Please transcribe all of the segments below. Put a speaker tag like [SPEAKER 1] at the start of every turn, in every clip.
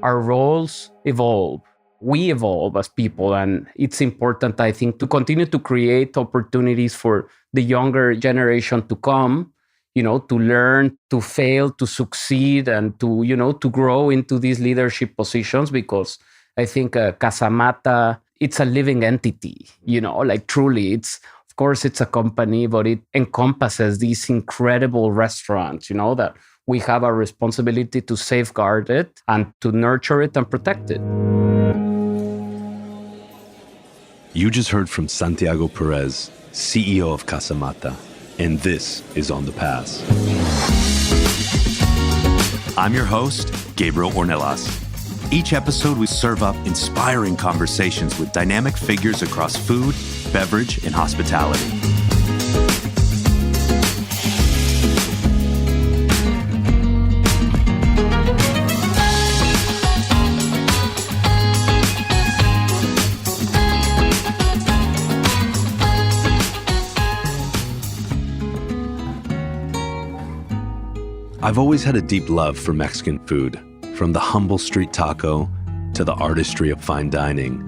[SPEAKER 1] our roles evolve. We evolve as people, and it's important, I think, to continue to create opportunities for the younger generation to come, to learn, to fail, to succeed, and to grow into these leadership positions, because I think CasaMata, it's a living entity, like truly of course it's a company, but it encompasses these incredible restaurants, that we have a responsibility to safeguard it and to nurture it and protect it.
[SPEAKER 2] You just heard from Santiago Perez, CEO of CasaMata, and this is On the Pass. I'm your host, Gabriel Ornelas. Each episode, we serve up inspiring conversations with dynamic figures across food, beverage, and hospitality. I've always had a deep love for Mexican food, from the humble street taco to the artistry of fine dining.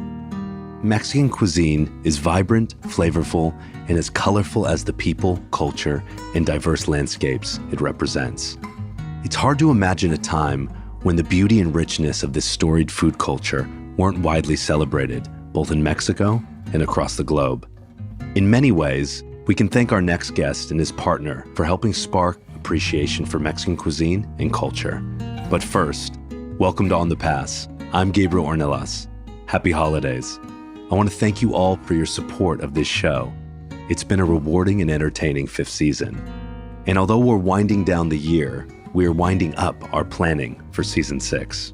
[SPEAKER 2] Mexican cuisine is vibrant, flavorful, and as colorful as the people, culture, and diverse landscapes it represents. It's hard to imagine a time when the beauty and richness of this storied food culture weren't widely celebrated, both in Mexico and across the globe. In many ways, we can thank our next guest and his partner for helping spark appreciation for Mexican cuisine and culture. But first, welcome to On the Pass. I'm Gabriel Ornelas. Happy holidays. I want to thank you all for your support of this show. It's been a rewarding and entertaining 5th season. And although we're winding down the year, we are winding up our planning for season 6.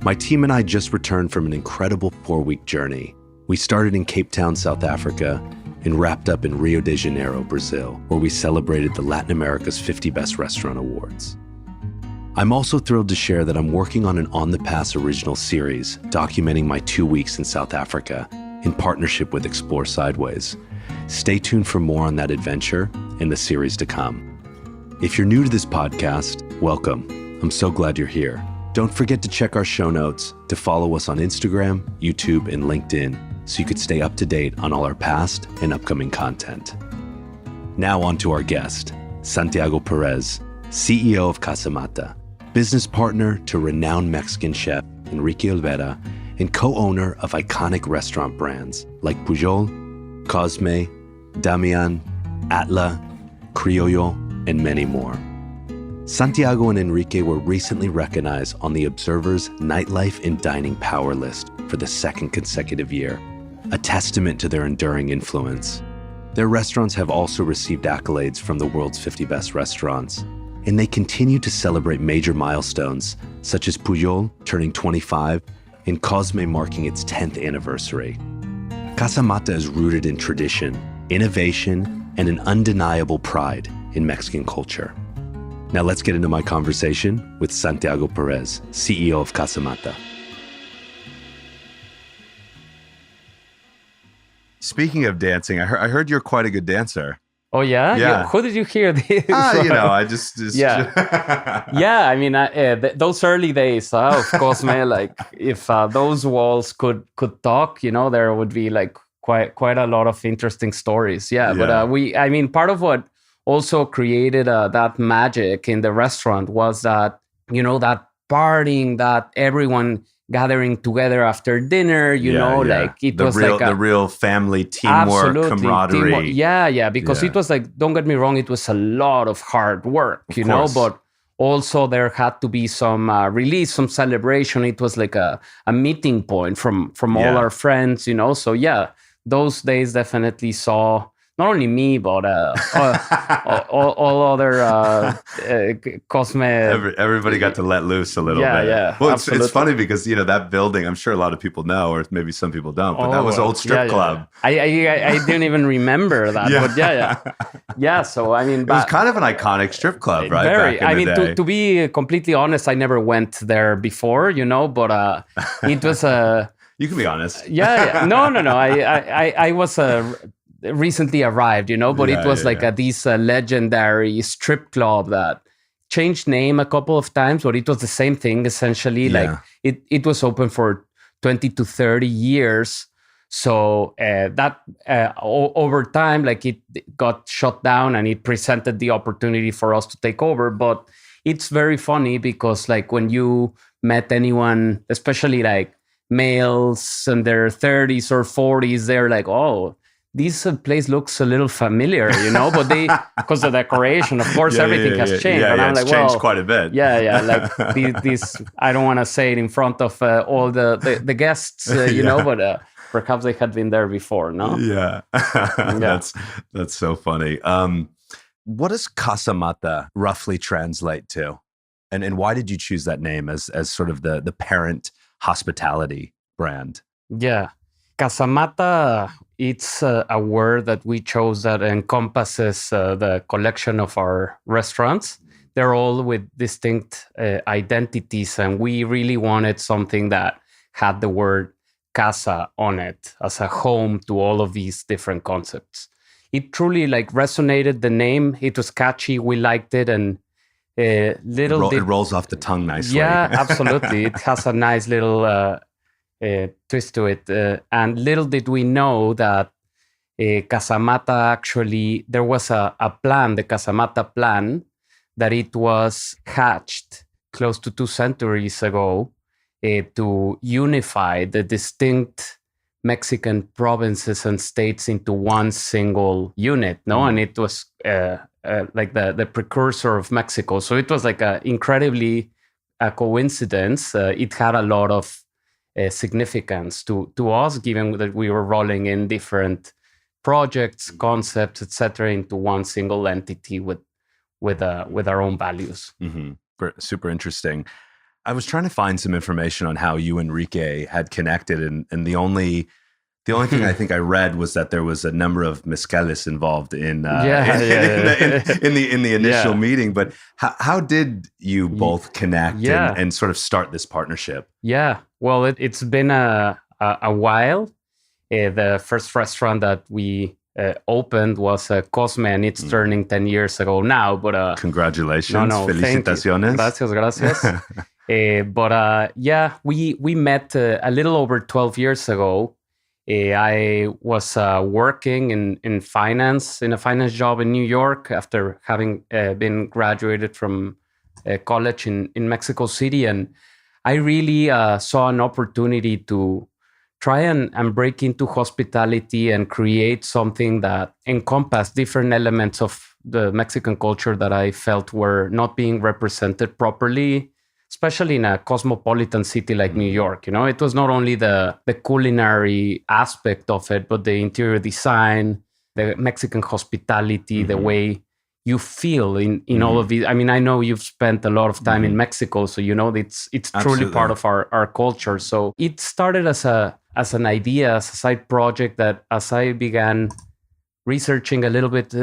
[SPEAKER 2] My team and I just returned from an incredible 4-week journey. We started in Cape Town, South Africa, and wrapped up in Rio de Janeiro, Brazil, where we celebrated the Latin America's 50 Best Restaurant Awards. I'm also thrilled to share that I'm working on an On the Pass original series documenting my 2 weeks in South Africa in partnership with Explore Sideways. Stay tuned for more on that adventure and the series to come. If you're new to this podcast, welcome. I'm so glad you're here. Don't forget to check our show notes, to follow us on Instagram, YouTube, and LinkedIn, so you could stay up to date on all our past and upcoming content. Now on to our guest, Santiago Perez, CEO of CasaMata, business partner to renowned Mexican chef Enrique Olvera, and co-owner of iconic restaurant brands like Pujol, Cosme, Damian, Atla, Criollo, and many more. Santiago and Enrique were recently recognized on the Observer's Nightlife and Dining Power List for the 2nd consecutive year, a testament to their enduring influence. Their restaurants have also received accolades from the world's 50 best restaurants, and they continue to celebrate major milestones, such as Pujol turning 25 and Cosme marking its 10th anniversary. CasaMata is rooted in tradition, innovation, and an undeniable pride in Mexican culture. Now let's get into my conversation with Santiago Perez, CEO of CasaMata. Speaking of dancing, I heard you're quite a good dancer.
[SPEAKER 1] Oh, yeah?
[SPEAKER 2] Yeah.
[SPEAKER 1] Who did you hear this?
[SPEAKER 2] I just
[SPEAKER 1] Yeah. Yeah, I mean, those early days of Cosme, like if those walls could talk, there would be like quite a lot of interesting stories. Yeah. But part of what also created that magic in the restaurant was that, that partying, that everyone gathering together after dinner, like it was like
[SPEAKER 2] the real family teamwork, camaraderie.
[SPEAKER 1] Because it was like, don't get me wrong, it was a lot of hard work, you know, but also there had to be some release, some celebration. It was like a meeting point from all our friends, So those days definitely saw not only me, but all other Cosme.
[SPEAKER 2] Everybody got to let loose a little bit.
[SPEAKER 1] Yeah.
[SPEAKER 2] Well, it's funny because, that building, I'm sure a lot of people know, or maybe some people don't, but that was an old strip club.
[SPEAKER 1] I didn't even remember that, but yeah. So, I mean,
[SPEAKER 2] it was kind of an iconic strip club, right?
[SPEAKER 1] Very.
[SPEAKER 2] Back in the day.
[SPEAKER 1] To be completely honest, I never went there before, but it was a...
[SPEAKER 2] You can be honest.
[SPEAKER 1] Yeah. No. I was recently arrived, but it was like this legendary strip club that changed name a couple of times, but it was the same thing essentially.
[SPEAKER 2] Yeah.
[SPEAKER 1] Like it was open for 20 to 30 years. So over time, like it got shut down, and it presented the opportunity for us to take over. But it's very funny because like when you met anyone, especially like males in their 30s or 40s, they're like, oh, this place looks a little familiar, but they, because the decoration, of course, everything has changed.
[SPEAKER 2] Yeah,
[SPEAKER 1] and I'm
[SPEAKER 2] it's
[SPEAKER 1] like,
[SPEAKER 2] changed
[SPEAKER 1] well,
[SPEAKER 2] quite a bit.
[SPEAKER 1] Yeah, like this, I don't want to say it in front of all the guests, but perhaps they had been there before, no?
[SPEAKER 2] Yeah. That's so funny. What does CasaMata roughly translate to? And why did you choose that name as sort of the parent hospitality brand?
[SPEAKER 1] Yeah. CasaMata, it's a word that we chose that encompasses the collection of our restaurants. They're all with distinct identities, and we really wanted something that had the word casa on it as a home to all of these different concepts. It truly like resonated, the name. It was catchy. We liked it, and it
[SPEAKER 2] rolls off the tongue nicely.
[SPEAKER 1] Yeah, absolutely. It has a nice little twist to it. And little did we know that CasaMata, actually, there was a plan, the CasaMata plan, that it was hatched close to 2 centuries ago to unify the distinct Mexican provinces and states into one single unit, no? And it was like the precursor of Mexico. So it was like incredibly a coincidence. It had a lot of significance to us, given that we were rolling in different projects, concepts, etc., into one single entity with our own values.
[SPEAKER 2] Mm-hmm. Super interesting. I was trying to find some information on how you and Enrique had connected, and the only thing I think I read was that there was a number of mezcales involved in the initial meeting. But how did you both connect and sort of start this partnership?
[SPEAKER 1] Yeah, well, it's been a while. The first restaurant that we opened was Cosme, and it's turning 10 years ago now. But
[SPEAKER 2] congratulations, felicitaciones.
[SPEAKER 1] Gracias. We met a little over 12 years ago. I was working in finance, in a finance job in New York after having been graduated from college in Mexico City. And I really saw an opportunity to try and break into hospitality and create something that encompassed different elements of the Mexican culture that I felt were not being represented properly, especially in a cosmopolitan city like New York. It was not only the culinary aspect of it, but the interior design, the Mexican hospitality, the way you feel in all of these. I mean, I know you've spent a lot of time in Mexico, so it's truly part of our culture. So it started as an idea, as a side project, that as I began researching a little bit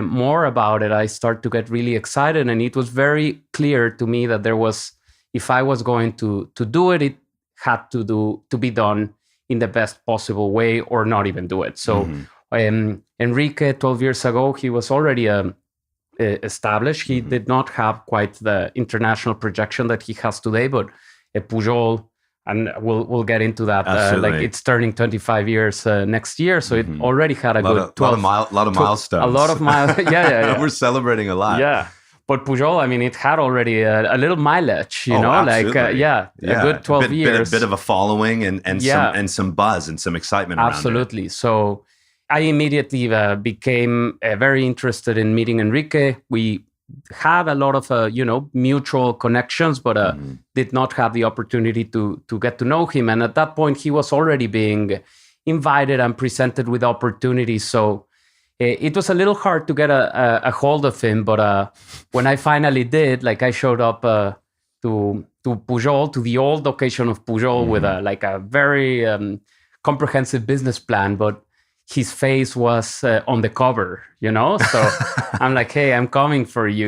[SPEAKER 1] more about it, I started to get really excited. And it was very clear to me that there was, if I was going to do it, it had to be done in the best possible way, or not even do it. So Enrique, 12 years ago, he was already established. He did not have quite the international projection that he has today, but Pujol, and we'll get into that. Like it's turning 25 years next year, so it already had a good 12,
[SPEAKER 2] lot of milestones.
[SPEAKER 1] A lot of milestones. Yeah.
[SPEAKER 2] We're celebrating a lot.
[SPEAKER 1] Yeah, but Pujol, I mean, it had already a little mileage,
[SPEAKER 2] absolutely.
[SPEAKER 1] a good 12 years.
[SPEAKER 2] A bit of a following and some buzz and some excitement around it.
[SPEAKER 1] Absolutely. So I immediately became very interested in meeting Enrique. We had a lot of mutual connections, but did not have the opportunity to get to know him. And at that point, he was already being invited and presented with opportunities. So it was a little hard to get a hold of him. But when I finally did, like I showed up to Pujol, to the old location of Pujol, with a very comprehensive business plan, but his face was on the cover, So I'm like, hey, I'm coming for you,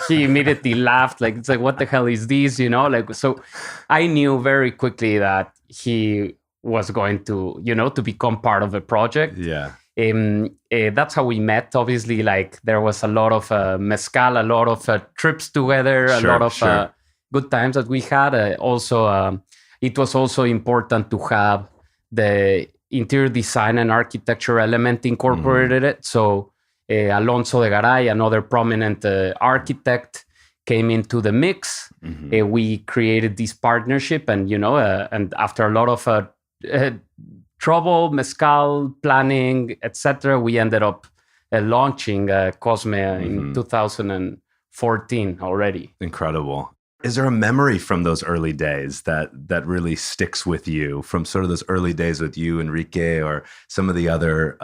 [SPEAKER 1] he immediately laughed. Like, it's like, what the hell is this, So I knew very quickly that he was going to, to become part of the project.
[SPEAKER 2] Yeah.
[SPEAKER 1] That's how we met. Obviously, like there was a lot of mezcal, a lot of trips together, a lot of good times that we had. It was also important to have the interior design and architecture element incorporated it. So Alonso de Garay, another prominent architect, came into the mix. We created this partnership, and and after a lot of trouble, mezcal planning, etc., we ended up launching Cosme in 2014 already.
[SPEAKER 2] Incredible. Is there a memory from those early days that really sticks with you, from sort of those early days with you, Enrique, or some of the other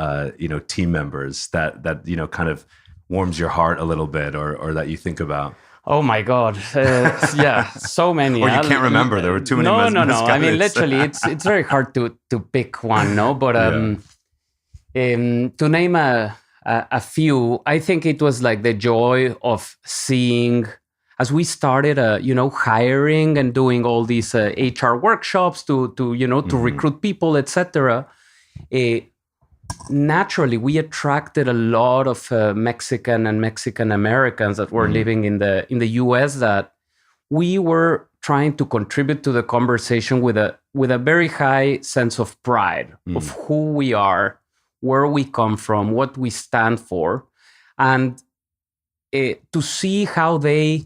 [SPEAKER 2] team members that kind of warms your heart a little bit, or that you think about?
[SPEAKER 1] Oh my God! Yeah, so many.
[SPEAKER 2] Or you can't remember? There were too many.
[SPEAKER 1] No. I mean, literally, it's very hard to pick one. No, but to name a few, I think it was like the joy of seeing, as we started, hiring and doing all these HR workshops to recruit people, etc. Naturally, we attracted a lot of Mexican and Mexican Americans that were living in the U.S. that we were trying to contribute to the conversation with a very high sense of pride of who we are, where we come from, what we stand for, and to see how they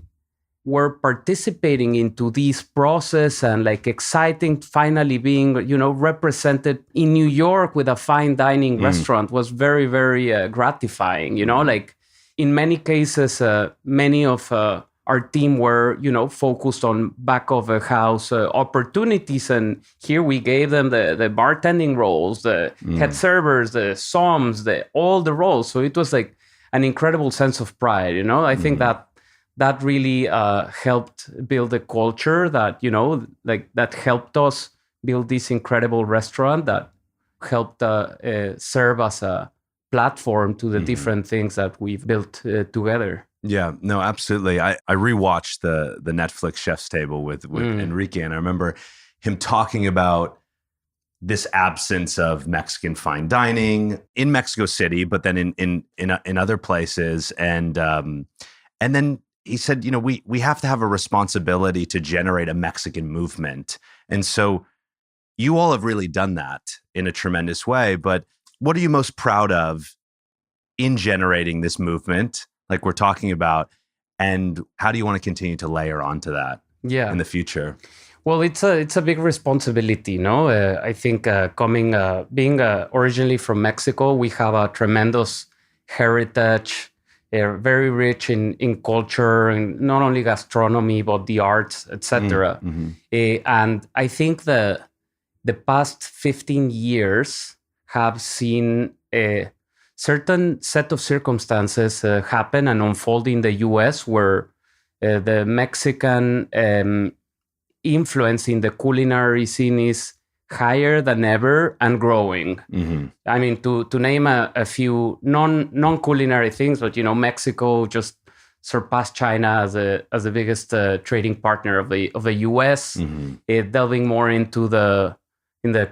[SPEAKER 1] were participating into this process and like exciting finally being represented in New York with a fine dining restaurant was very, very gratifying. Like in many cases, many of our team were focused on back of the house opportunities, and here we gave them the bartending roles, the head servers, the somms, all the roles. So it was like an incredible sense of pride. I think that really helped build a culture that, that helped us build this incredible restaurant that helped serve as a platform to the different things that we've built together.
[SPEAKER 2] Yeah, no, absolutely. I rewatched the Netflix Chef's Table with Enrique, and I remember him talking about this absence of Mexican fine dining in Mexico City, but then in other places, and then he said, we have to have a responsibility to generate a Mexican movement. And so you all have really done that in a tremendous way. But what are you most proud of in generating this movement, like we're talking about? And how do you want to continue to layer onto that in the future?
[SPEAKER 1] Well, it's a big responsibility, no? I think being originally from Mexico, we have a tremendous heritage. They're very rich in culture, and not only gastronomy, but the arts, etc. And I think the past 15 years have seen a certain set of circumstances happen and unfold in the U.S. where the Mexican influence in the culinary scene is higher than ever and growing. I mean, to name a few non-culinary things, but Mexico just surpassed China as the biggest trading partner of the U.S. Delving more into the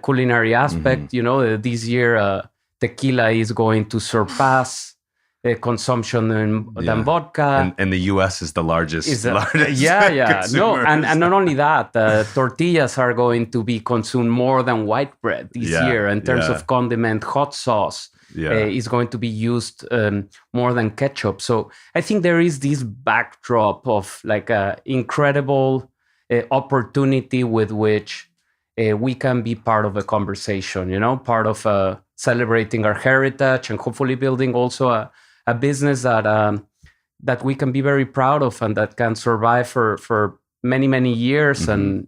[SPEAKER 1] culinary aspect, this year tequila is going to surpass consumption than vodka.
[SPEAKER 2] And the U.S. is the largest.
[SPEAKER 1] Yeah. No, and not only that, tortillas are going to be consumed more than white bread this year in terms of condiment. Hot sauce is going to be used more than ketchup. So I think there is this backdrop of like an incredible opportunity with which we can be part of a conversation, part of celebrating our heritage and hopefully building also a business that we can be very proud of and that can survive for many, many years and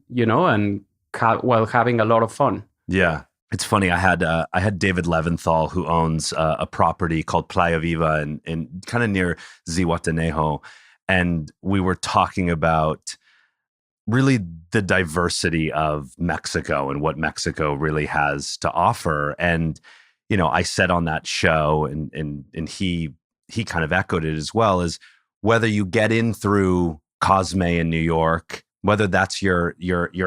[SPEAKER 1] while having a lot of fun.
[SPEAKER 2] Yeah. It's funny. I had David Leventhal, who owns a property called Playa Viva in kind of near Zihuatanejo. And we were talking about really the diversity of Mexico and what Mexico really has to offer. And, I said on that show, and he kind of echoed it as well, is whether you get in through Cosme in New York, whether that's your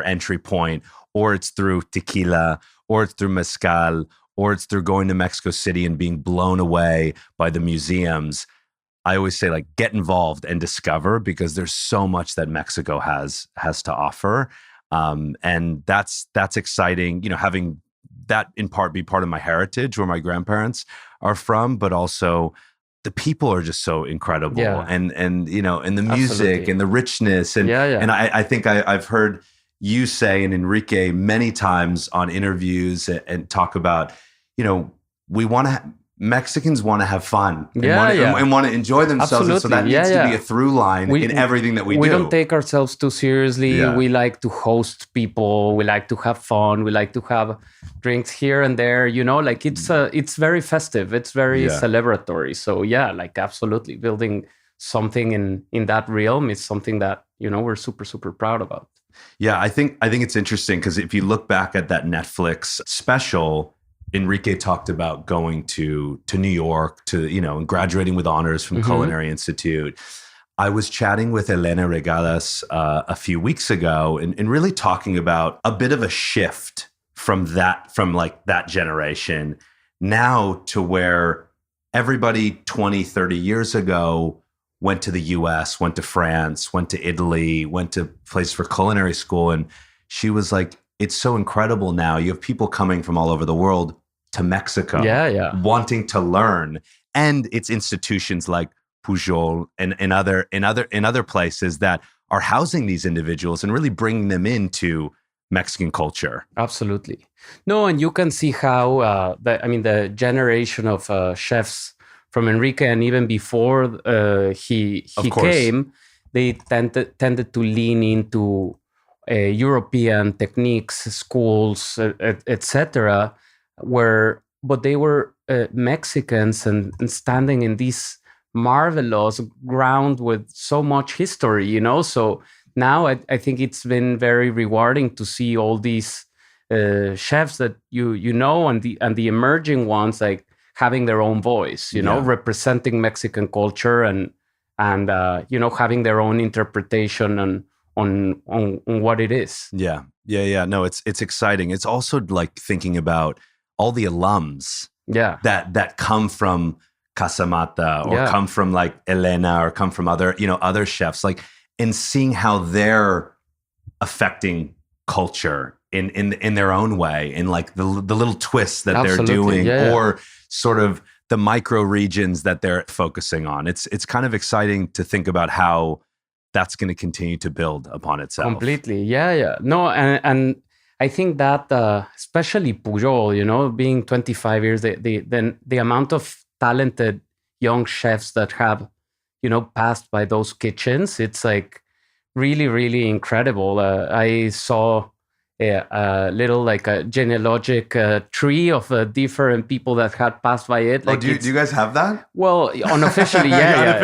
[SPEAKER 2] entry point, or it's through tequila, or it's through mezcal, or it's through going to Mexico City and being blown away by the museums, I always say, like, get involved and discover, because there's so much that Mexico has to offer. And that's exciting, having that in part be part of my heritage, where my grandparents are from, but also the people are just so incredible.
[SPEAKER 1] Yeah.
[SPEAKER 2] And and the music
[SPEAKER 1] Absolutely.
[SPEAKER 2] and the richness. And and I think I've heard you say, and Enrique many times on interviews, and talk about, we want to Mexicans want to have fun and want to enjoy themselves. And so that needs to be a through line in everything that we do.
[SPEAKER 1] We don't take ourselves too seriously. Yeah. We like to host people. We like to have fun. We like to have drinks here and there. Like it's very festive. It's very celebratory. So like absolutely building something in that realm is something that, we're super, super proud about.
[SPEAKER 2] Yeah, I think it's interesting, because if you look back at that Netflix special, Enrique talked about going to New York and graduating with honors from Culinary Institute. I was chatting with Elena Regadas a few weeks ago and really talking about a bit of a shift from that generation now to where everybody 20, 30 years ago went to the US, went to France, went to Italy, went to places for culinary school. And she was like, it's so incredible now. You have people coming from all over the world to Mexico, wanting to learn. And it's institutions like Pujol and other places that are housing these individuals and really bringing them into Mexican culture.
[SPEAKER 1] Absolutely. No, and you can see how the generation of chefs from Enrique, and even before he came, they tended to lean into European techniques, schools, etc. But they were Mexicans and standing in this marvelous ground with so much history, So now I think it's been very rewarding to see all these chefs that and the emerging ones, like having their own voice, representing Mexican culture and having their own interpretation on what it is.
[SPEAKER 2] Yeah. No, it's exciting. It's also like thinking about all the alums that come from CasaMata or come from like Elena or come from other chefs, like, and seeing how they're affecting culture in their own way, and like the little twists that they're doing, or sort of the micro regions that they're focusing on. It's kind of exciting to think about how that's going to continue to build upon itself.
[SPEAKER 1] Completely. Yeah. No, and I think that especially Pujol, being 25 years, the amount of talented young chefs that have, passed by those kitchens, it's like really, really incredible. I saw a little like a genealogic tree of different people that had passed by it. Like,
[SPEAKER 2] do you guys have that?
[SPEAKER 1] Well, unofficially, yeah.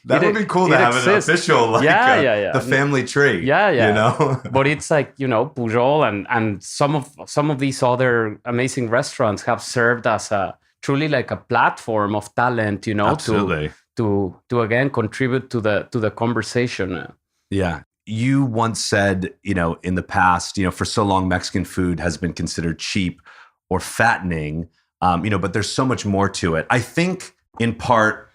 [SPEAKER 2] That would be cool to have an official, like the family tree.
[SPEAKER 1] Yeah. But it's like, Pujol and some of these other amazing restaurants have served as truly like a platform of talent,
[SPEAKER 2] Absolutely.
[SPEAKER 1] to again contribute to the conversation.
[SPEAKER 2] Yeah. You once said, in the past, for so long, Mexican food has been considered cheap or fattening, but there's so much more to it. I think in part,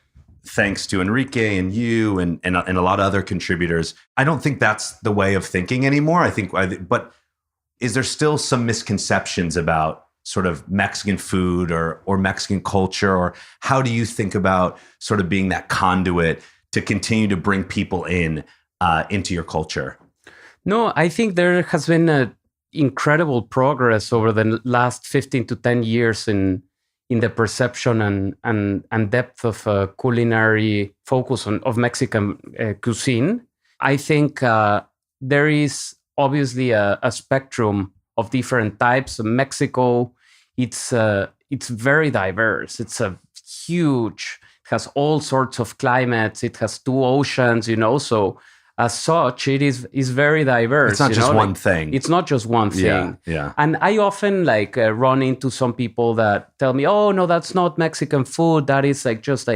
[SPEAKER 2] thanks to Enrique and you and a lot of other contributors, I don't think that's the way of thinking anymore. But is there still some misconceptions about sort of Mexican food or Mexican culture, or how do you think about sort of being that conduit to continue to bring people into your culture?
[SPEAKER 1] No, I think there has been an incredible progress over the last 15 to 10 years in the perception and depth of culinary focus of Mexican cuisine. I think there is obviously a spectrum of different types. Mexico, it's very diverse. It's a huge, it has all sorts of climates. It has two oceans, so as such, it is very diverse.
[SPEAKER 2] It's not just one thing.
[SPEAKER 1] It's not just one thing.
[SPEAKER 2] Yeah.
[SPEAKER 1] And I often run into some people that tell me, "Oh no, that's not Mexican food. That is just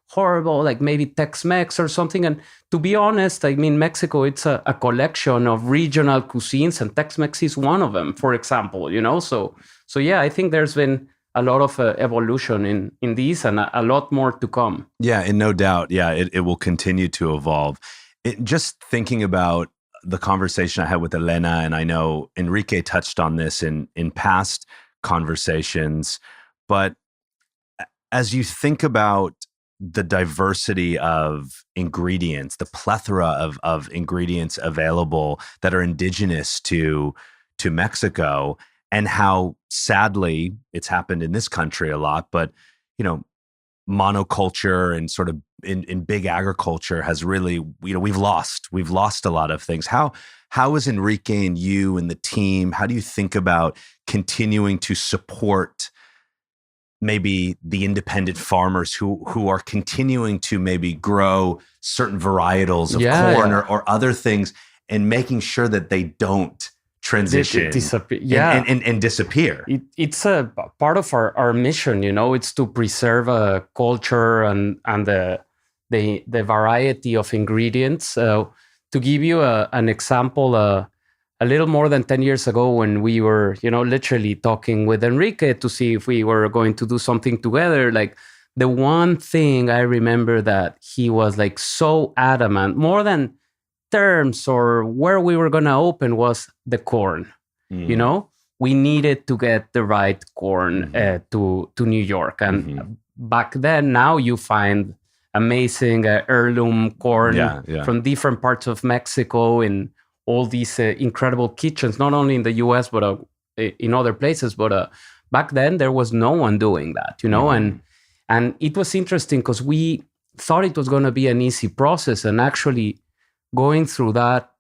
[SPEAKER 1] horrible, like maybe Tex-Mex or something." And to be honest, I mean, Mexico, it's a collection of regional cuisines, and Tex-Mex is one of them, for example. So yeah, I think there's been a lot of evolution in these, and a lot more to come.
[SPEAKER 2] Yeah, and no doubt, yeah, it will continue to evolve. Just thinking about the conversation I had with Elena, and I know Enrique touched on this in past conversations, but as you think about the diversity of ingredients, the plethora of ingredients available that are indigenous to Mexico, and how sadly it's happened in this country a lot, but you know, monoculture and sort of in big agriculture has really, we've lost a lot of things. How is Enrique and you and the team, how do you think about continuing to support maybe the independent farmers who are continuing to maybe grow certain varietals of corn or other things, and making sure that they don't transition and disappear?
[SPEAKER 1] It's a part of our mission, it's to preserve a culture and the variety of ingredients. To give you an example, a little more than 10 years ago, when we were, literally talking with Enrique to see if we were going to do something together, like the one thing I remember that he was like so adamant, more than terms or where we were going to open, was the corn. We needed to get the right corn to New York. And back then, now you find amazing heirloom corn from different parts of Mexico in all these incredible kitchens, not only in the US, but in other places. But back then, there was no one doing that, and it was interesting because we thought it was going to be an easy process, and actually going through that,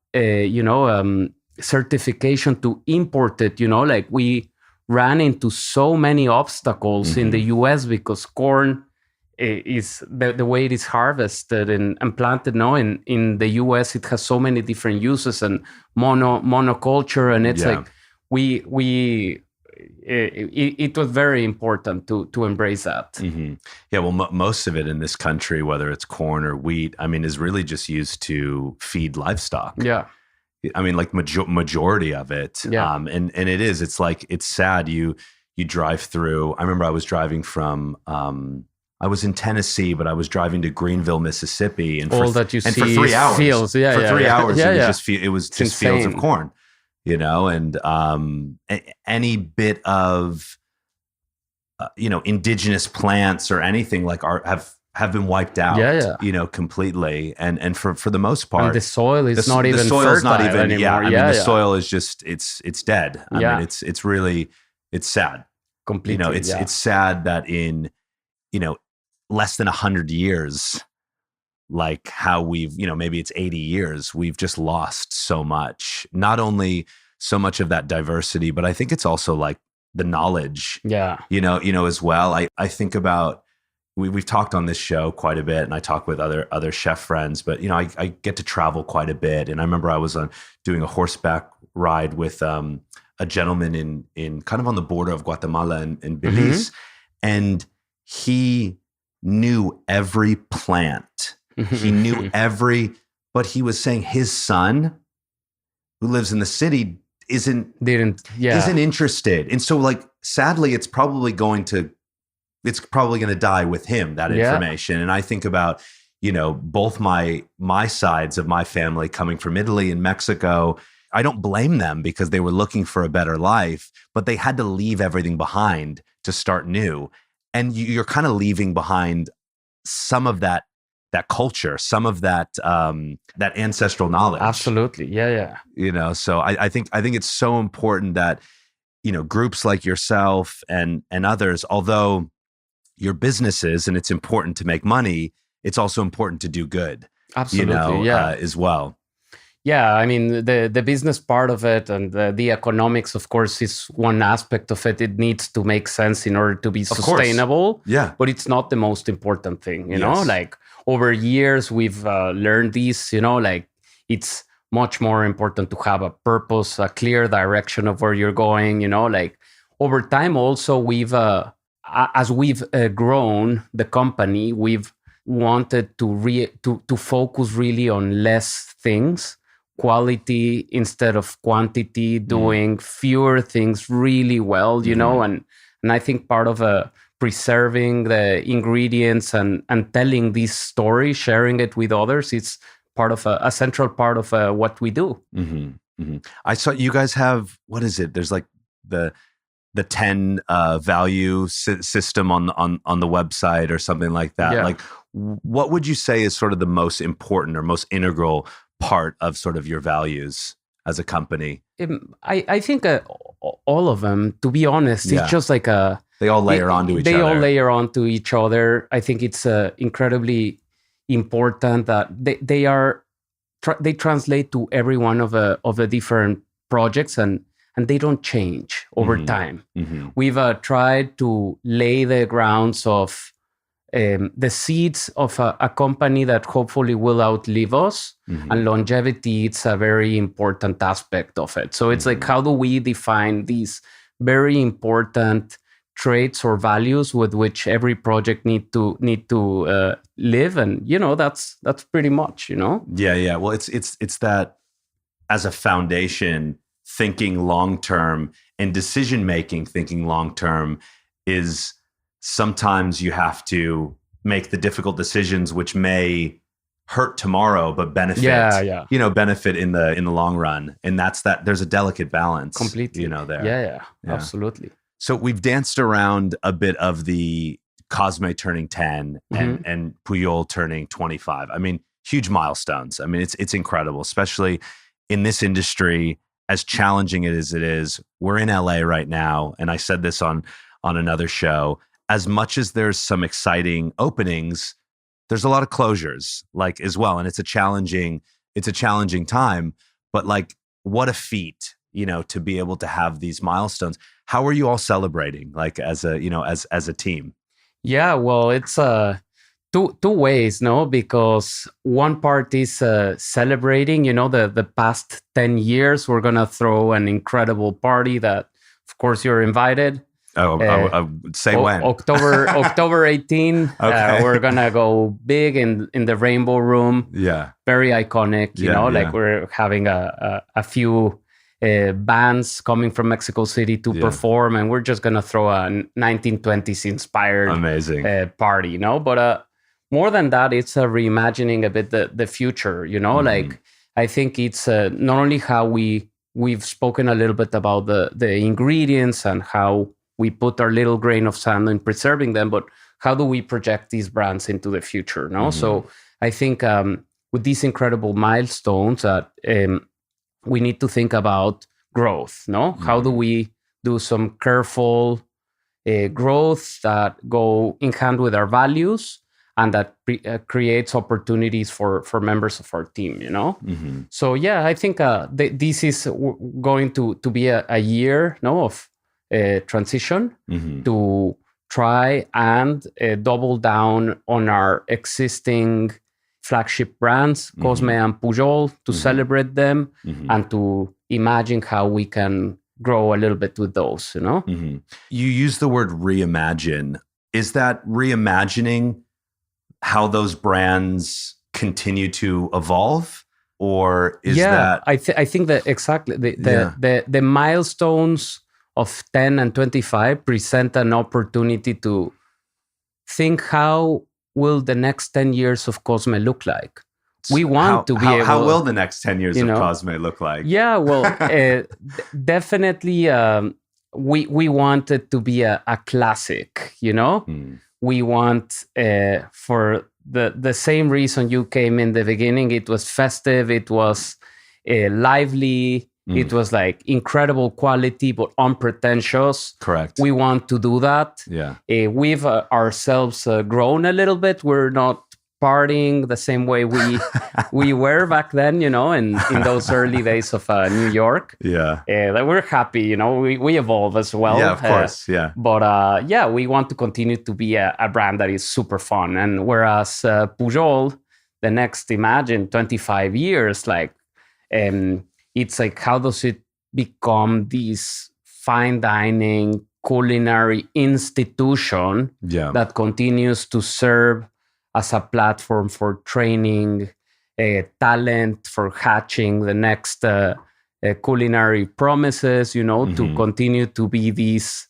[SPEAKER 1] certification to import it, like we ran into so many obstacles in the US, because corn is the way it is harvested and planted. No, in the US, it has so many different uses and monoculture, and it's like it was very important to embrace that.
[SPEAKER 2] Yeah, well, most of it in this country, whether it's corn or wheat, I mean, is really just used to feed livestock.
[SPEAKER 1] Yeah,
[SPEAKER 2] I mean, like majority of it.
[SPEAKER 1] Yeah.
[SPEAKER 2] And it is. It's like, it's sad. You drive through. I remember I was driving from. I was in Tennessee, but I was driving to Greenville, Mississippi, and
[SPEAKER 1] all that you see
[SPEAKER 2] for 3 hours,
[SPEAKER 1] fields.
[SPEAKER 2] For 3 hours, it was just fields of
[SPEAKER 1] insane.
[SPEAKER 2] corn, and any bit of indigenous plants or anything like have been wiped out, completely, and for the most part,
[SPEAKER 1] And the soil is not even
[SPEAKER 2] the soil's not
[SPEAKER 1] fertile
[SPEAKER 2] even
[SPEAKER 1] anymore.
[SPEAKER 2] I mean, the soil is just it's dead. I mean, it's really, it's sad.
[SPEAKER 1] Completely.
[SPEAKER 2] It's sad that in less than 100 years, like how we've, maybe it's 80 years, we've just lost so much. Not only so much of that diversity, but I think it's also like the knowledge, as well. I think about, we've talked on this show quite a bit, and I talk with other chef friends, but I get to travel quite a bit. And I remember I was doing a horseback ride with a gentleman in kind of on the border of Guatemala and Belize, and he knew every plant. He knew but he was saying his son, who lives in the city, isn't interested. And so, like, sadly, it's probably going to die with him, that information. And I think about, both my sides of my family coming from Italy and Mexico. I don't blame them, because they were looking for a better life, but they had to leave everything behind to start new. And you're kind of leaving behind some of that culture, some of that ancestral knowledge.
[SPEAKER 1] Absolutely. Yeah.
[SPEAKER 2] So I think it's so important that, groups like yourself and others, although your businesses, and it's important to make money, it's also important to do good.
[SPEAKER 1] Absolutely.
[SPEAKER 2] As well.
[SPEAKER 1] Yeah, I mean, the business part of it and the economics, of course, is one aspect of it. It needs to make sense in order to be sustainable.
[SPEAKER 2] Yeah.
[SPEAKER 1] But it's not the most important thing, you know? Like, over years, we've learned this, like, it's much more important to have a purpose, a clear direction of where you're going, like, over time also, as we've grown the company, we've wanted to focus really on less things, quality instead of quantity, doing fewer things really well, you know, and I think part of preserving the ingredients and telling this story, sharing it with others, it's part of a central part of what we do.
[SPEAKER 2] I saw you guys have, what is it? There's like the 10 value system on the website or something like that.
[SPEAKER 1] Yeah.
[SPEAKER 2] Like, what would you say is sort of the most important or most integral part of sort of your values as a company?
[SPEAKER 1] I think all of them, to be honest, it's just like
[SPEAKER 2] they all layer onto each other.
[SPEAKER 1] They all layer onto each other. I think it's incredibly important that they translate to every one of the different projects, and they don't change over time. We've tried to lay the grounds of the seeds of a company that hopefully will outlive us, and longevity, it's a very important aspect of it. So it's like, how do we define these very important traits or values with which every project need to live? And that's pretty much,
[SPEAKER 2] Yeah. Well, it's that as a foundation, thinking long term and decision making, thinking long term is sometimes you have to make the difficult decisions which may hurt tomorrow but benefit benefit in the long run. And that's that there's a delicate balance
[SPEAKER 1] completely
[SPEAKER 2] there.
[SPEAKER 1] Yeah, absolutely.
[SPEAKER 2] So we've danced around a bit of the Cosme turning 10 and Pujol turning 25. I mean, huge milestones. I mean, it's incredible, especially in this industry, as challenging as it is. We're in LA right now, and I said this on another show. As much as there's some exciting openings, there's a lot of closures, like, as well, and it's a challenging time. But like, what a feat, to be able to have these milestones. How are you all celebrating, like, as a as a team?
[SPEAKER 1] Yeah, well, it's two ways, no? Because one part is celebrating, the past 10 years. We're gonna throw an incredible party that, of course, you're invited.
[SPEAKER 2] I say when.
[SPEAKER 1] October 18.
[SPEAKER 2] Okay.
[SPEAKER 1] We're gonna go big in the Rainbow Room.
[SPEAKER 2] Yeah,
[SPEAKER 1] very iconic. Like, we're having a few bands coming from Mexico City to perform, and we're just gonna throw a 1920s inspired
[SPEAKER 2] amazing
[SPEAKER 1] party. But more than that, it's reimagining a bit the future. Like, I think it's not only how we've spoken a little bit about the ingredients and how we put our little grain of sand in preserving them, but how do we project these brands into the future? So I think with these incredible milestones that we need to think about growth. How do we do some careful growth that go in hand with our values, and that creates opportunities for members of our team, So yeah, I think this is going to be a year of transition to try and double down on our existing flagship brands, Cosme and Pujol, to celebrate them and to imagine how we can grow a little bit with those,
[SPEAKER 2] You use the word reimagine. Is that reimagining how those brands continue to evolve? Or is that...
[SPEAKER 1] I think that exactly the milestones of 10 and 25 present an opportunity to think, how will the next 10 years of Cosme look like? We want to be able...
[SPEAKER 2] How will the next 10 years of Cosme look like?
[SPEAKER 1] Yeah, well, definitely we want it to be a classic, We want, for the same reason you came in the beginning, it was festive, it was lively, it was like incredible quality, but unpretentious.
[SPEAKER 2] Correct.
[SPEAKER 1] We want to do that.
[SPEAKER 2] Yeah.
[SPEAKER 1] We've ourselves grown a little bit. We're not partying the same way we were back then, in those early days of New York.
[SPEAKER 2] Yeah.
[SPEAKER 1] We're happy, we evolve as well.
[SPEAKER 2] Yeah, of course. Yeah.
[SPEAKER 1] But we want to continue to be a brand that is super fun. And whereas Pujol, the next, imagine 25 years, like, it's like, how does it become this fine dining culinary institution that continues to serve as a platform for training talent for hatching the next culinary promises, to continue to be this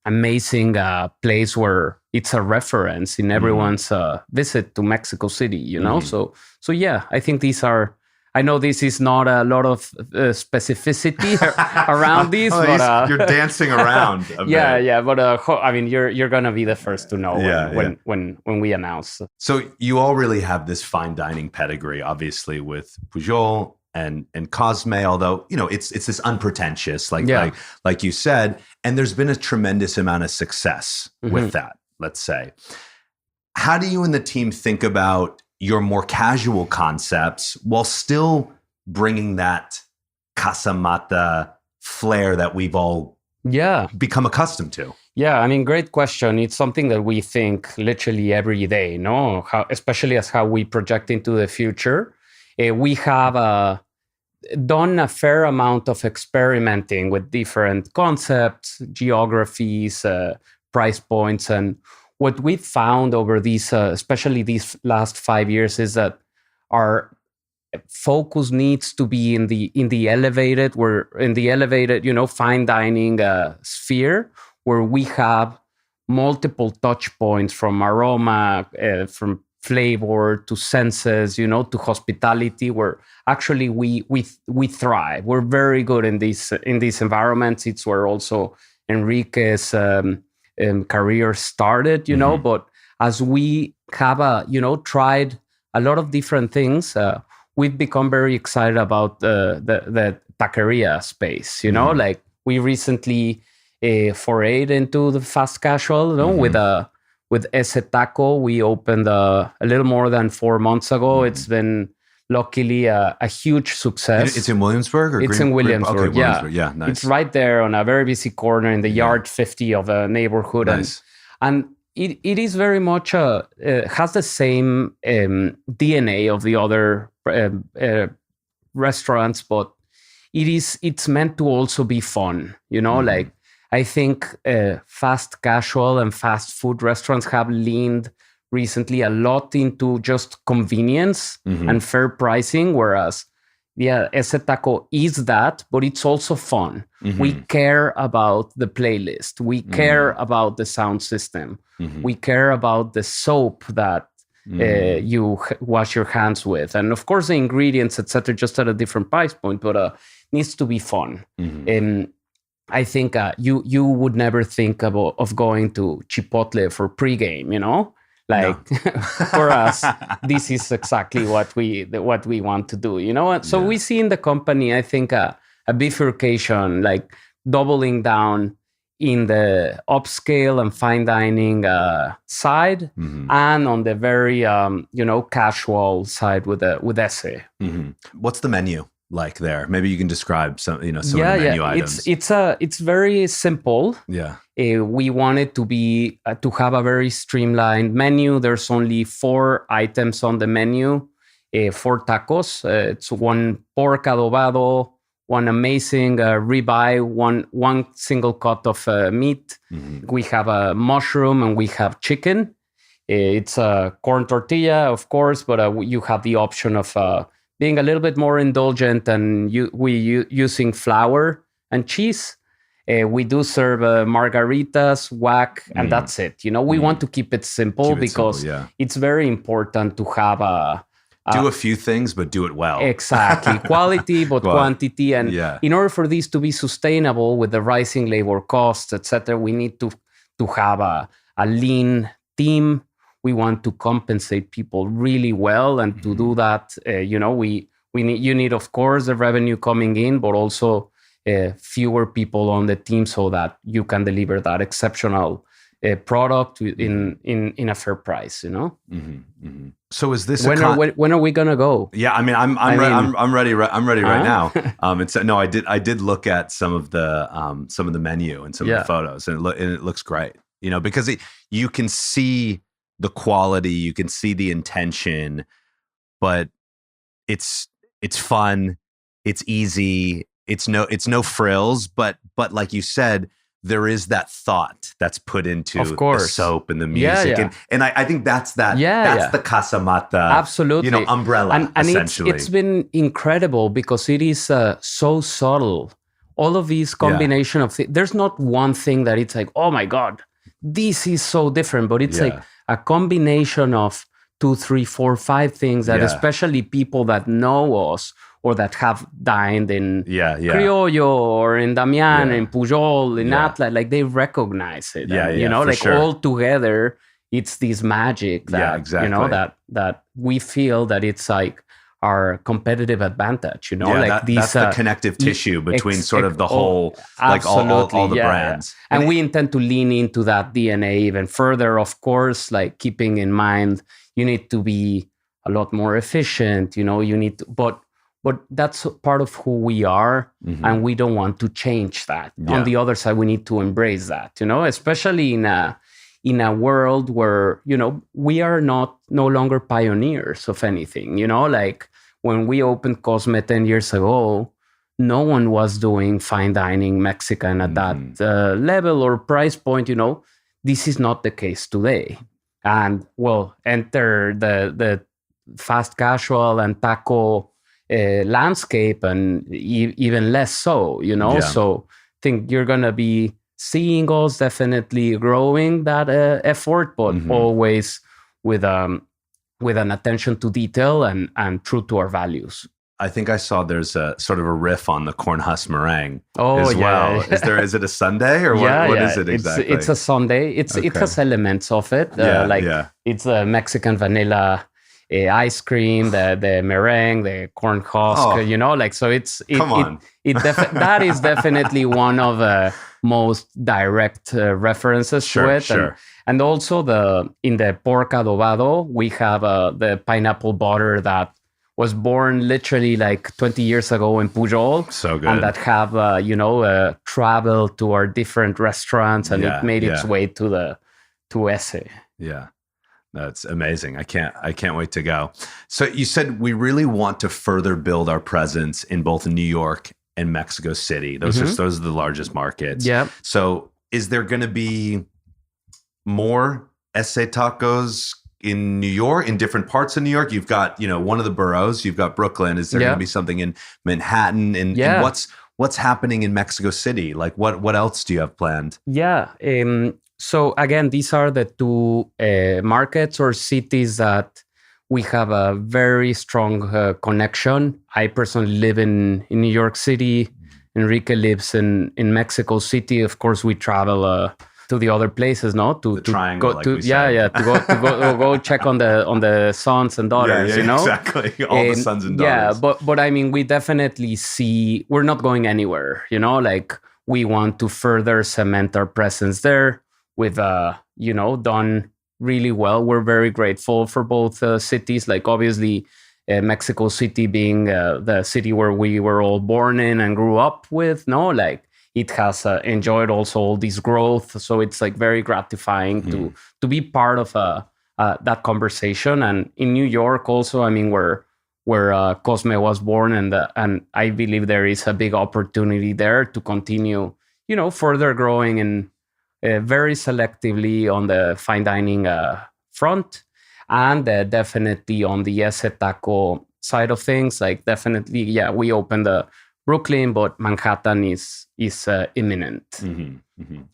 [SPEAKER 1] amazing place where it's a reference in everyone's visit to Mexico City, So yeah, I think these are. I know this is not a lot of specificity around this, but
[SPEAKER 2] you're dancing around. A
[SPEAKER 1] yeah. But I mean, you're gonna be the first to know when we announce.
[SPEAKER 2] So you all really have this fine dining pedigree, obviously, with Pujol and Cosme. Although it's this unpretentious, like you said, and there's been a tremendous amount of success with that. Let's say, how do you and the team think about your more casual concepts while still bringing that CasaMata flair that we've all become accustomed to?
[SPEAKER 1] Yeah, I mean, great question. It's something that we think literally every day, especially as how we project into the future. We have done a fair amount of experimenting with different concepts, geographies, price points, and what we've found over these, especially these last 5 years, is that our focus needs to be in the elevated, fine dining sphere, where we have multiple touch points from aroma, from flavor to senses, to hospitality, where actually we thrive. We're very good in these environments. It's where also Enrique's career started, but as we have tried a lot of different things, we've become very excited about the taqueria space. Like we recently forayed into the fast casual, with Ese Taco. We opened a little more than 4 months ago. It's been luckily a huge success.
[SPEAKER 2] It's in Williamsburg? Or
[SPEAKER 1] it's in Williamsburg,
[SPEAKER 2] Williamsburg, yeah. Nice.
[SPEAKER 1] It's right there on a very busy corner in the yard 50 of a neighborhood.
[SPEAKER 2] Nice.
[SPEAKER 1] And it is very much has the same DNA of the other restaurants, but it's meant to also be fun. Like I think fast casual and fast food restaurants have leaned recently a lot into just convenience and fair pricing, whereas Ese Taco is that, but it's also fun. We care about the playlist. We care about the sound system. We care about the soap that you wash your hands with. And of course, the ingredients, etc., just at a different price point, but needs to be fun. And I think you would never think of going to Chipotle for pregame, Like for us, this is exactly what we want to do, So we see in the company, I think, a bifurcation, like doubling down in the upscale and fine dining side, and on the very casual side with Esse.
[SPEAKER 2] What's the menu like there? Maybe you can describe some of the menu items.
[SPEAKER 1] It's very simple.
[SPEAKER 2] Yeah.
[SPEAKER 1] We wanted to have a very streamlined menu. There's only 4 items on the menu, 4 tacos. It's 1 pork adobado, 1 amazing ribeye, one single cut of meat. We have a mushroom and we have chicken. It's a corn tortilla, of course, but you have the option of being a little bit more indulgent and using flour and cheese. We do serve margaritas, whack, and that's it. We want to keep it simple because it's very important to have
[SPEAKER 2] do a few things, but do it well.
[SPEAKER 1] Exactly. Quality, but quantity. And in order for this to be sustainable with the rising labor costs, etc., we need to have a lean team. We want to compensate people really well. And to do that, you need, of course, the revenue coming in, but also fewer people on the team so that you can deliver that exceptional product in a fair price,
[SPEAKER 2] So is this
[SPEAKER 1] when are we gonna go?
[SPEAKER 2] Yeah, I mean, I'm ready. I'm ready right now. I did look at some of the menu and some of the photos, and it looks great. Because you can see the quality, you can see the intention, but it's fun, it's easy, it's no frills, but like you said, there is that thought that's put into
[SPEAKER 1] Of
[SPEAKER 2] the
[SPEAKER 1] course.
[SPEAKER 2] soap and the music.
[SPEAKER 1] Yeah.
[SPEAKER 2] And I think that's the CasaMata
[SPEAKER 1] absolutely
[SPEAKER 2] umbrella,
[SPEAKER 1] and
[SPEAKER 2] essentially.
[SPEAKER 1] it's been incredible because it is so subtle. All of these combination of there's not one thing that it's like, oh my God, this is so different, but it's like a combination of 2, 3, 4, 5 things that especially people that know us or that have dined in Criollo or in Damian, in Pujol, in Atla, like they recognize it. All together, it's this magic that, that we feel that it's like our competitive advantage,
[SPEAKER 2] that's the connective tissue between sort of the whole, like all the brands.
[SPEAKER 1] And we intend to lean into that DNA even further, of course, like keeping in mind, you need to be a lot more efficient, you need to, but that's part of who we are, and we don't want to change that. On the other side, we need to embrace that, especially in a world where, we are no longer pioneers of anything, like when we opened Cosme 10 years ago, no one was doing fine dining Mexican at that level or price point, this is not the case today. And enter the fast casual and taco landscape, and even less so, So I think you're going to be seeing us definitely growing that effort, but always with an attention to detail and true to our values.
[SPEAKER 2] I think I saw there's a sort of a riff on the corn husk meringue as well. Is it a sundae or what is it exactly?
[SPEAKER 1] It's a sundae. It has elements of it. It's a Mexican vanilla ice cream, the meringue, the corn husk, so that is definitely one of the most direct references to it.
[SPEAKER 2] Sure.
[SPEAKER 1] And also in the pork adobado, we have the pineapple butter that was born literally like 20 years ago in Pujol.
[SPEAKER 2] So good.
[SPEAKER 1] And that have, traveled to our different restaurants, and it made its way to Ese.
[SPEAKER 2] Yeah. That's amazing. I can't wait to go. So you said we really want to further build our presence in both New York and Mexico City. Those are the largest markets.
[SPEAKER 1] Yeah.
[SPEAKER 2] So is there going to be more Ese tacos in New York, in different parts of New York? You've got, one of the boroughs, you've got Brooklyn. Is there going to be something in Manhattan? And what's happening in Mexico City? Like what else do you have planned?
[SPEAKER 1] Yeah. So again, these are the two markets or cities that we have a very strong connection. I personally live in New York City. Enrique lives in Mexico City. Of course, we travel to the other places, no? To
[SPEAKER 2] triangle,
[SPEAKER 1] go to to go check on the sons and daughters,
[SPEAKER 2] exactly. All the sons and daughters.
[SPEAKER 1] Yeah, but I mean, we definitely see we're not going anywhere. Like we want to further cement our presence there. We've done really well. We're very grateful for both cities. Like obviously, Mexico City being the city where we were all born in and grew up with. No, like it has enjoyed also all this growth. So it's like very gratifying to be part of that conversation. And in New York also, I mean, where Cosme was born, and I believe there is a big opportunity there to continue, further growing in. Very selectively on the fine dining front, and definitely on the Ese Taco side of things. Like definitely, we opened Brooklyn, but Manhattan is imminent.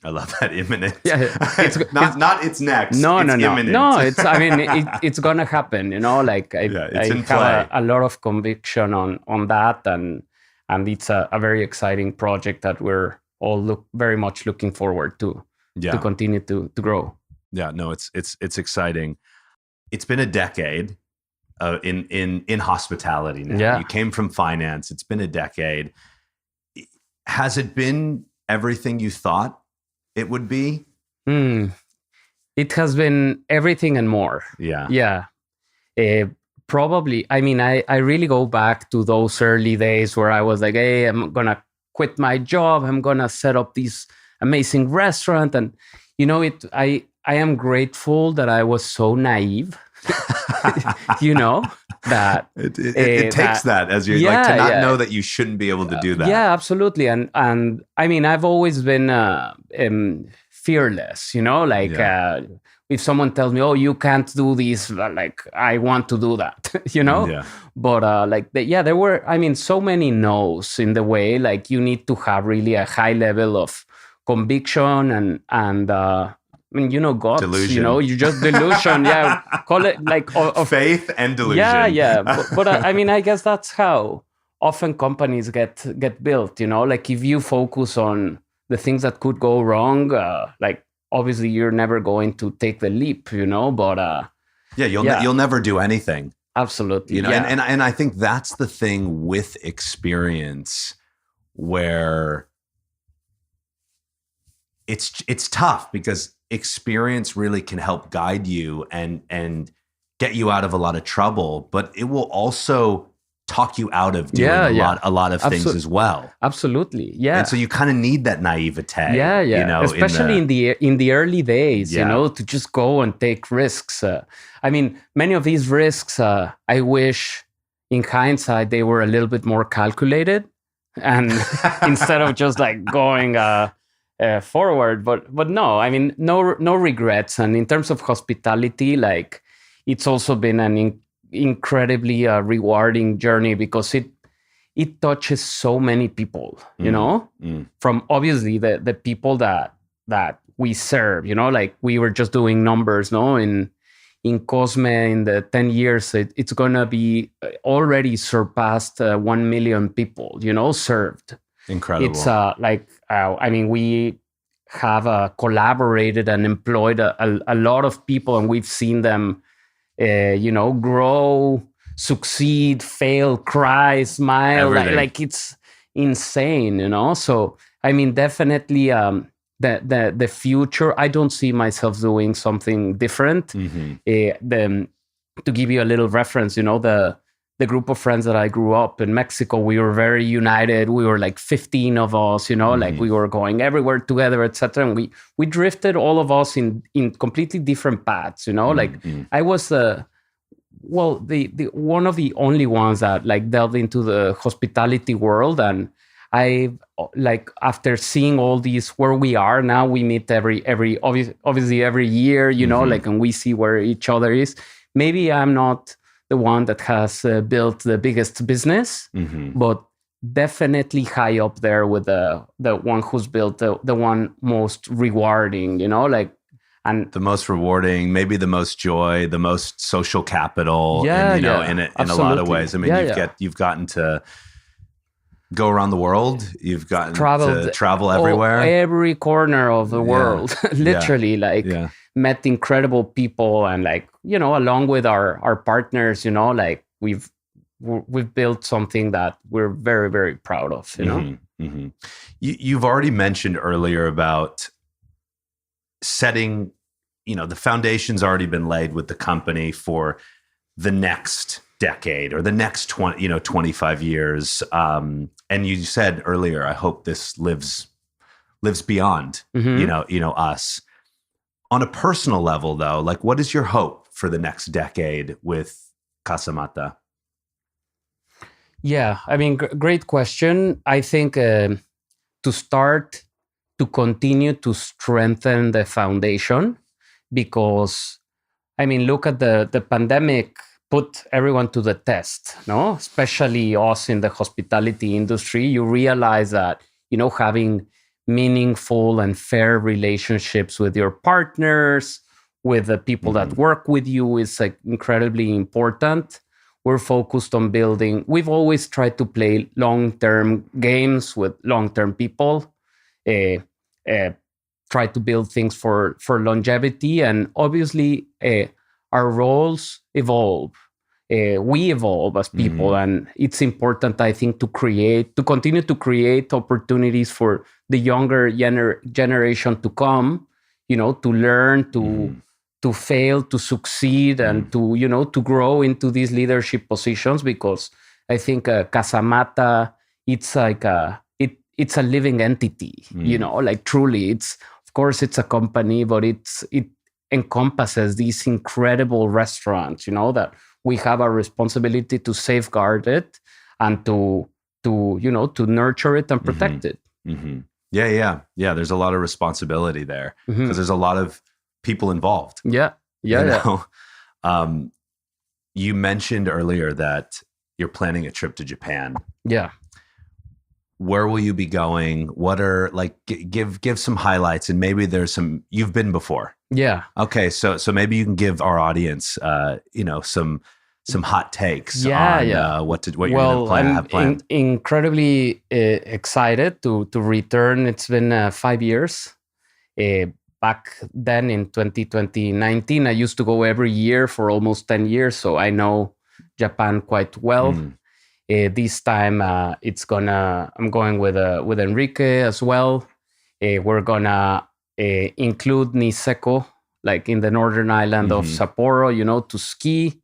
[SPEAKER 2] I love that, imminent.
[SPEAKER 1] Yeah,
[SPEAKER 2] it's next.
[SPEAKER 1] No,
[SPEAKER 2] imminent.
[SPEAKER 1] No, it's gonna happen. Like I have a lot of conviction on that, and it's a very exciting project that we're all very much looking forward to. To continue to grow.
[SPEAKER 2] Yeah, no, it's exciting. It's been a decade in hospitality now.
[SPEAKER 1] Yeah.
[SPEAKER 2] You came from finance. It's been a decade. Has it been everything you thought it would be?
[SPEAKER 1] It has been everything and more.
[SPEAKER 2] Yeah.
[SPEAKER 1] Probably. I mean, I really go back to those early days where I was like, hey, I'm gonna quit my job. I'm gonna set up these amazing restaurant, and I am grateful that I was so naive. that
[SPEAKER 2] it takes that as you like to not know that you shouldn't be able to do that.
[SPEAKER 1] Yeah, absolutely. And I mean, I've always been fearless, like if someone tells me, oh, you can't do this, like I want to do that, but there were, I mean, so many no's in the way. Like you need to have really a high level of conviction and I mean, guts,
[SPEAKER 2] delusion.
[SPEAKER 1] You just delusion. Yeah. Call it like
[SPEAKER 2] faith and delusion.
[SPEAKER 1] Yeah. But I mean, I guess that's how often companies get built, like if you focus on the things that could go wrong, like obviously you're never going to take the leap, but
[SPEAKER 2] you'll never do anything.
[SPEAKER 1] Absolutely.
[SPEAKER 2] And I think that's the thing with experience where it's tough, because experience really can help guide you and get you out of a lot of trouble, but it will also talk you out of doing a lot of things as well.
[SPEAKER 1] Absolutely. Yeah.
[SPEAKER 2] And so you kind of need that naivete.
[SPEAKER 1] Yeah. Especially in the early days, to just go and take risks. I mean, many of these risks, I wish in hindsight, they were a little bit more calculated, and instead of just like going forward, but no, I mean, no regrets. And in terms of hospitality, like it's also been an incredibly rewarding journey, because it touches so many people, from obviously the people that we serve, like we were just doing numbers, in Cosme in the 10 years, it's gonna be already surpassed 1 million people, served.
[SPEAKER 2] Incredible.
[SPEAKER 1] It's I mean, we have collaborated and employed a lot of people, and we've seen them, grow, succeed, fail, cry, smile. Like it's insane, So, I mean, definitely the future, I don't see myself doing something different. To give you a little reference, the group of friends that I grew up in Mexico, we were very united. We were like 15 of us, like we were going everywhere together, etc. And we drifted, all of us, in completely different paths, Like I was the one of the only ones that like delved into the hospitality world. And I like, after seeing all these where we are now, we meet obviously every year, like, and we see where each other is. Maybe I'm not the one that has built the biggest business, but definitely high up there with the one who's built the one most rewarding, like, and
[SPEAKER 2] the most rewarding, maybe the most joy, the most social capital, in a lot of ways. I mean, you've gotten to go around the world. You've gotten to travel everywhere,
[SPEAKER 1] every corner of the world, literally, met incredible people, and like, along with our partners, like we've built something that we're very, very proud of,
[SPEAKER 2] You've already mentioned earlier about setting, the foundation's already been laid with the company for the next decade or the next 25 years. And you said earlier, I hope this lives beyond, us. On a personal level, though, like, what is your hope for the next decade with CasaMata?
[SPEAKER 1] Yeah, I mean, great question. I think to continue to strengthen the foundation, because, I mean, look at the pandemic put everyone to the test, especially us in the hospitality industry. You realize that, having meaningful and fair relationships with your partners, with the people that work with you, is like incredibly important. We're focused on building. We've always tried to play long-term games with long-term people, try to build things for longevity. And obviously, our roles evolve. We evolve as people, and it's important, I think, to continue to create opportunities for the younger generation to come, to learn, to fail, to succeed, and to grow into these leadership positions. Because I think CasaMata, it's like it's a living entity, like truly. Of course, it's a company, but it encompasses these incredible restaurants, that we have a responsibility to safeguard it and to nurture it and protect it.
[SPEAKER 2] Mm-hmm. Yeah. There's a lot of responsibility there because there's a lot of people involved.
[SPEAKER 1] Yeah.
[SPEAKER 2] You mentioned earlier that you're planning a trip to Japan.
[SPEAKER 1] Yeah.
[SPEAKER 2] Where will you be going? What are give some highlights, and maybe there's some you've been before.
[SPEAKER 1] Yeah.
[SPEAKER 2] Okay, so maybe you can give our audience, some hot takes on what you're going to have planned.
[SPEAKER 1] Incredibly excited to return. It's been 5 years. Back then in 2019, I used to go every year for almost 10 years, so I know Japan quite well. This time, I'm going with Enrique as well. We're gonna include Niseko, like in the northern island of Sapporo, to ski.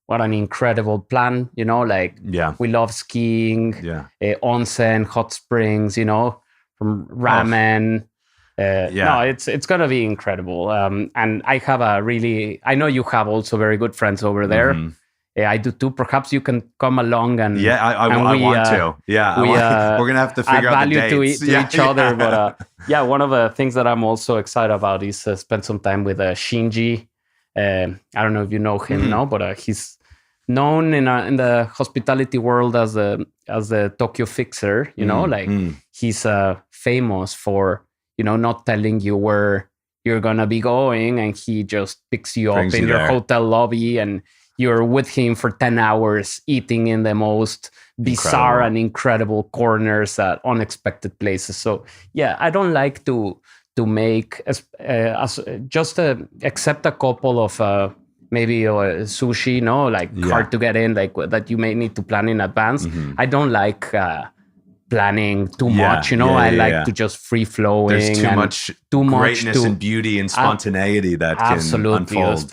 [SPEAKER 1] What an incredible plan, we love skiing, onsen, hot springs, from ramen. No, it's going to be incredible. And I know you have also very good friends over there. I do too. Perhaps you can come along and
[SPEAKER 2] I want to. Yeah, we're gonna have to figure out the dates
[SPEAKER 1] to each other. But one of the things that I'm also excited about is spend some time with Shinji. I don't know if you know him now, but he's known in the hospitality world as the Tokyo fixer. He's famous for not telling you where you're gonna be going, and he just picks you up in your hotel lobby, and you're with him for 10 hours eating in the most bizarre and incredible corners at unexpected places. So I don't like to make accept a couple of maybe sushi, hard to get in, that you may need to plan in advance. I don't like planning too much, I like to just free flowing.
[SPEAKER 2] There's too much greatness and beauty and spontaneity that can unfold.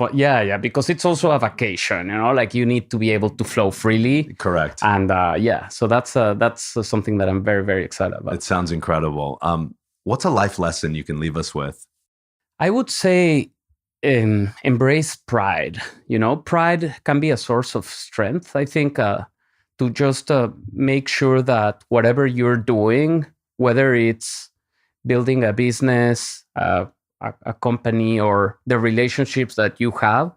[SPEAKER 1] Because it's also a vacation, you need to be able to flow freely.
[SPEAKER 2] Correct.
[SPEAKER 1] And so that's something that I'm very, very excited about.
[SPEAKER 2] It sounds incredible. What's a life lesson you can leave us with?
[SPEAKER 1] I would say embrace pride. Pride can be a source of strength. I think to just make sure that whatever you're doing, whether it's building a business, a company, or the relationships that you have,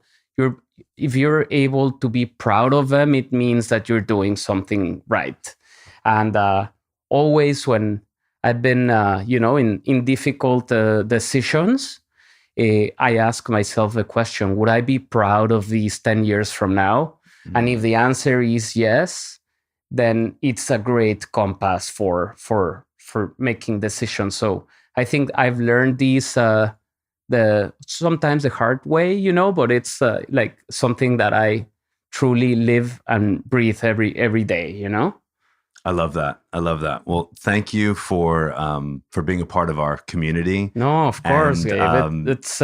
[SPEAKER 1] if you're able to be proud of them, it means that you're doing something right. And always when I've been, in difficult decisions, I ask myself the question, would I be proud of these 10 years from now? And if the answer is yes, then it's a great compass for making decisions. So I think I've learned these sometimes the hard way, but it's something that I truly live and breathe every day,
[SPEAKER 2] I love that. Well, thank you for being a part of our community.
[SPEAKER 1] No, of course, Gabe. It's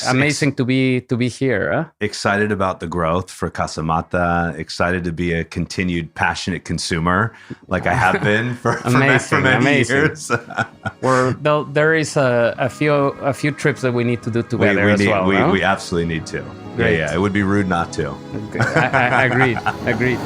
[SPEAKER 1] amazing to be here. Huh?
[SPEAKER 2] Excited about the growth for CasaMata. Excited to be a continued passionate consumer, like I have been for many years.
[SPEAKER 1] There is a few trips that we need to do together as well.
[SPEAKER 2] We absolutely need to.
[SPEAKER 1] Great.
[SPEAKER 2] Yeah. It would be rude not to.
[SPEAKER 1] I agreed.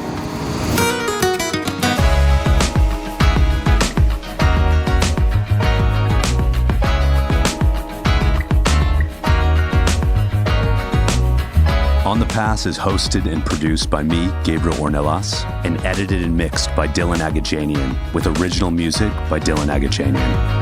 [SPEAKER 2] On the Pass is hosted and produced by me, Gabriel Ornelas, and edited and mixed by Dylan Agajanian, with original music by Dylan Agajanian.